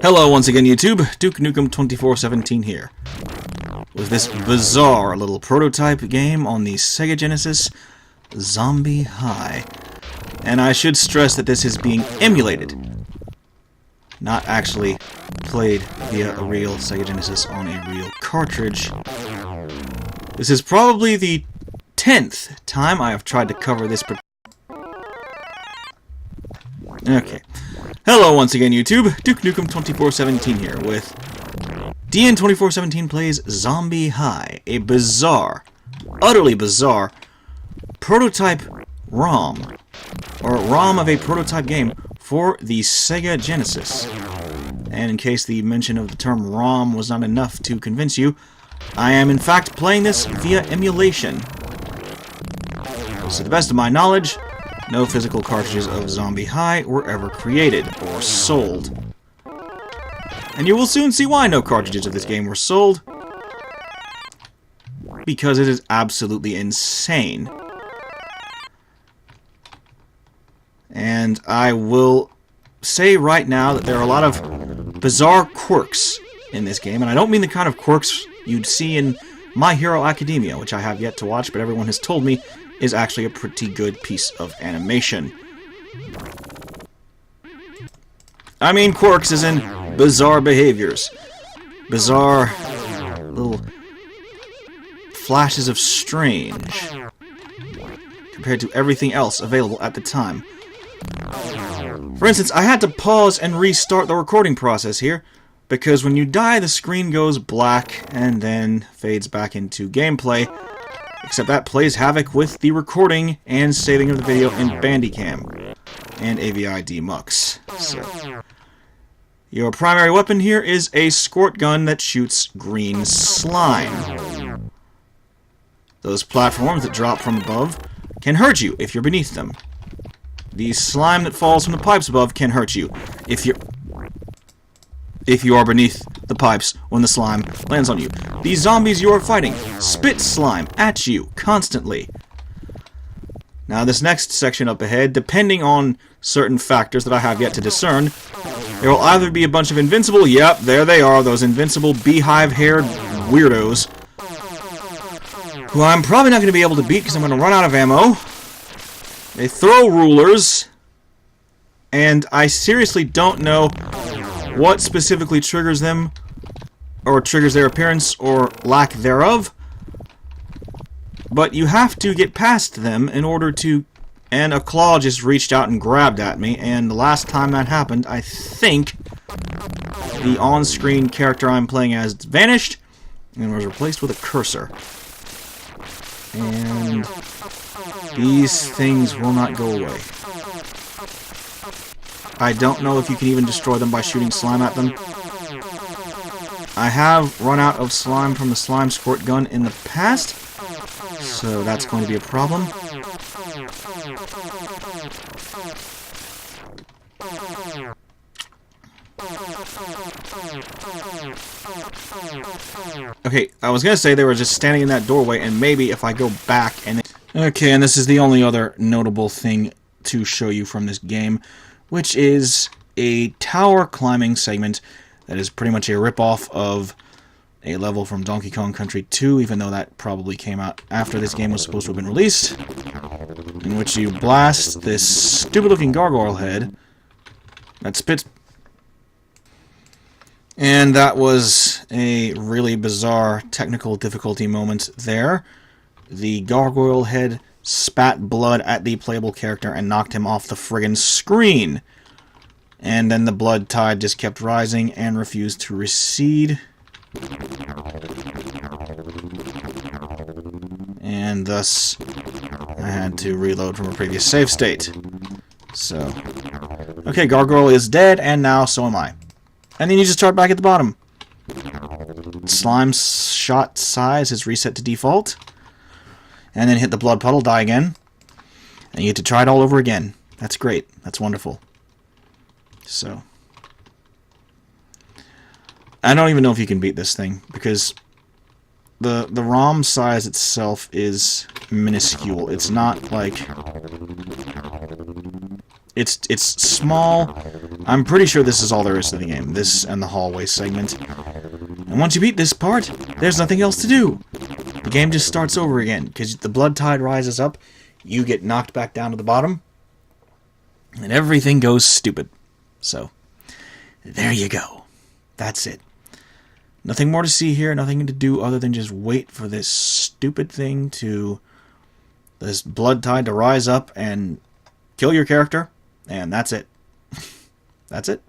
Hello once again, YouTube. DN2417 here, with this bizarre little prototype game on the Sega Genesis, Zombie High. And I should stress that this is being emulated, not actually played via a real Sega Genesis on a real cartridge. This is probably the 10th time I have tried to cover this. Okay. Hello once again, YouTube. DN2417 here with DN2417 Plays Zombie High, a bizarre, utterly bizarre prototype ROM, or ROM of a prototype game for the Sega Genesis. And in case the mention of the term ROM was not enough to convince you, I am in fact playing this via emulation. So to the best of my knowledge, no physical cartridges of Zombie High were ever created or sold. And you will soon see why no cartridges of this game were sold. Because it is absolutely insane. And I will say right now that there are a lot of bizarre quirks in this game, and I don't mean the kind of quirks you'd see in My Hero Academia, which I have yet to watch, but everyone has told me is actually a pretty good piece of animation. I mean quirks as in bizarre behaviors. Bizarre little flashes of strange compared to everything else available at the time. For instance, I had to pause and restart the recording process here, because when you die the screen goes black and then fades back into gameplay. Except that plays havoc with the recording and saving of the video in Bandicam and AVI Demux. So, your primary weapon here is a squirt gun that shoots green slime. Those platforms that drop from above can hurt you if you're beneath them. The slime that falls from the pipes above can hurt you if you are beneath the pipes when the slime lands on you. These zombies you are fighting spit slime at you constantly. Now this next section up ahead, depending on certain factors that I have yet to discern, there will either be a bunch of invincible, yep, there they are, those invincible beehive-haired weirdos, who I'm probably not going to be able to beat because I'm going to run out of ammo. They throw rulers, and I seriously don't know what specifically triggers them, or triggers their appearance, or lack thereof. But you have to get past them in order to... And a claw just reached out and grabbed at me, and the last time that happened, I think the on-screen character I'm playing as vanished, and was replaced with a cursor. And these things will not go away. I don't know if you can even destroy them by shooting slime at them. I have run out of slime from the slime squirt gun in the past, so that's going to be a problem. Okay, I was gonna say they were just standing in that doorway, and maybe if I go back and... Okay, and this is the only other notable thing to show you from this game, which is a tower climbing segment that is pretty much a rip-off of a level from Donkey Kong Country 2, even though that probably came out after this game was supposed to have been released, in which you blast this stupid-looking gargoyle head that spits. And that was a really bizarre technical difficulty moment there. The gargoyle head spat blood at the playable character and knocked him off the friggin' screen. And then the blood tide just kept rising and refused to recede. And thus, I had to reload from a previous save state. So, okay, gargoyle is dead, and now so am I. And then you just start back at the bottom. Slime shot size is reset to default. And then hit the blood puddle, die again. And you get to try it all over again. That's great. That's wonderful. So, I don't even know if you can beat this thing, because the ROM size itself is minuscule. It's not like It's small. I'm pretty sure this is all there is to the game. This and the hallway segment. And once you beat this part, there's nothing else to do. The game just starts over again, because the blood tide rises up, you get knocked back down to the bottom, and everything goes stupid. So, there you go. That's it. Nothing more to see here, nothing to do other than just wait for this stupid thing to... this blood tide to rise up and kill your character, and that's it. That's it.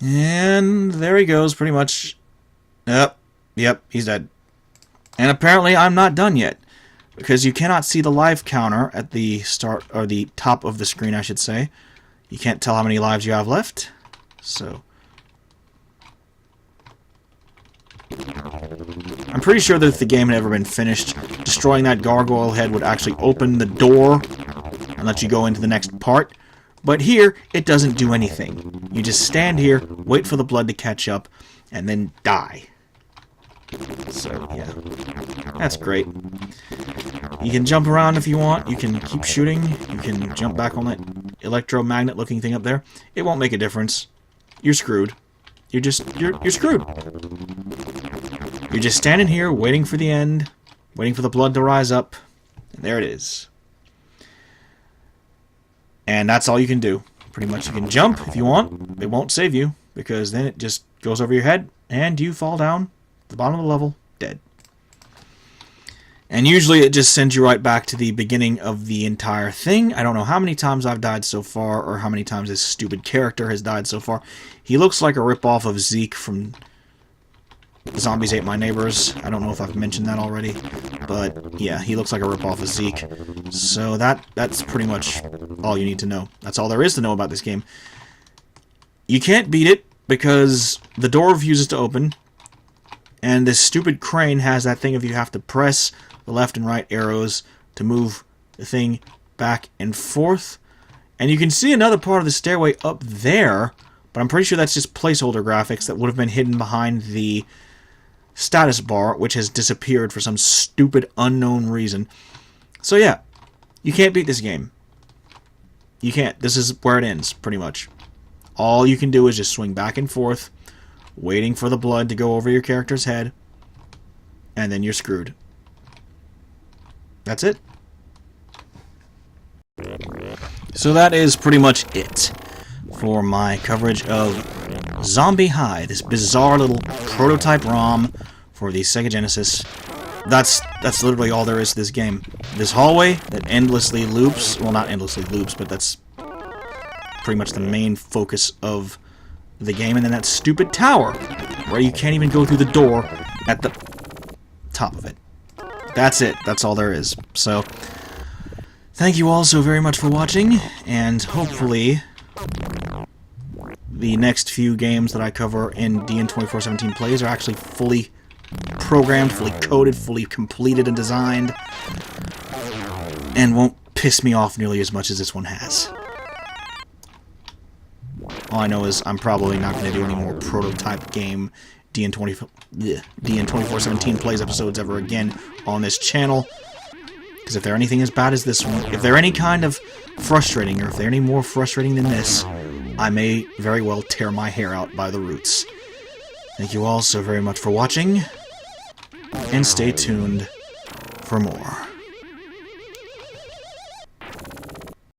And there he goes, pretty much. Yep, he's dead. And apparently I'm not done yet, because you cannot see the life counter at the start, or the top of the screen, I should say. You can't tell how many lives you have left. So I'm pretty sure that if the game had ever been finished, destroying that gargoyle head would actually open the door and let you go into the next part. But here, it doesn't do anything. You just stand here, wait for the blood to catch up, and then die. So, yeah. That's great. You can jump around if you want. You can keep shooting. You can jump back on that electromagnet-looking thing up there. It won't make a difference. You're screwed. You're screwed. You're just standing here, waiting for the end, waiting for the blood to rise up, and there it is. And that's all you can do. Pretty much you can jump if you want. It won't save you, because then it just goes over your head, and you fall down to the bottom of the level, dead. And usually it just sends you right back to the beginning of the entire thing. I don't know how many times I've died so far, or how many times this stupid character has died so far. He looks like a ripoff of Zeke from Zombies Ate My Neighbors. I don't know if I've mentioned that already, but yeah, he looks like a ripoff of Zeke. So that's pretty much all you need to know. That's all there is to know about this game. You can't beat it because the door refuses to open, and this stupid crane has that thing of you have to press the left and right arrows to move the thing back and forth. And you can see another part of the stairway up there, but I'm pretty sure that's just placeholder graphics that would have been hidden behind the status bar, which has disappeared for some stupid unknown reason. So yeah, you can't beat this game. You can't. This is where it ends, pretty much. All you can do is just swing back and forth, waiting for the blood to go over your character's head, and then you're screwed. That's it. So that is pretty much it for my coverage of Zombie High, this bizarre little prototype ROM for the Sega Genesis. That's literally all there is to this game. This hallway that endlessly loops, well, not endlessly loops, but that's pretty much the main focus of the game, and then that stupid tower where you can't even go through the door at the top of it. That's it. That's all there is. So, thank you all so very much for watching, and hopefully the next few games that I cover in DN2417 Plays are actually fully programmed, fully coded, fully completed and designed, and won't piss me off nearly as much as this one has. All I know is I'm probably not going to do any more prototype game DN2417 Plays episodes ever again on this channel, because if they're anything as bad as this one, if they're any kind of frustrating, or if they're any more frustrating than this, I may very well tear my hair out by the roots. Thank you all so very much for watching, and stay tuned for more.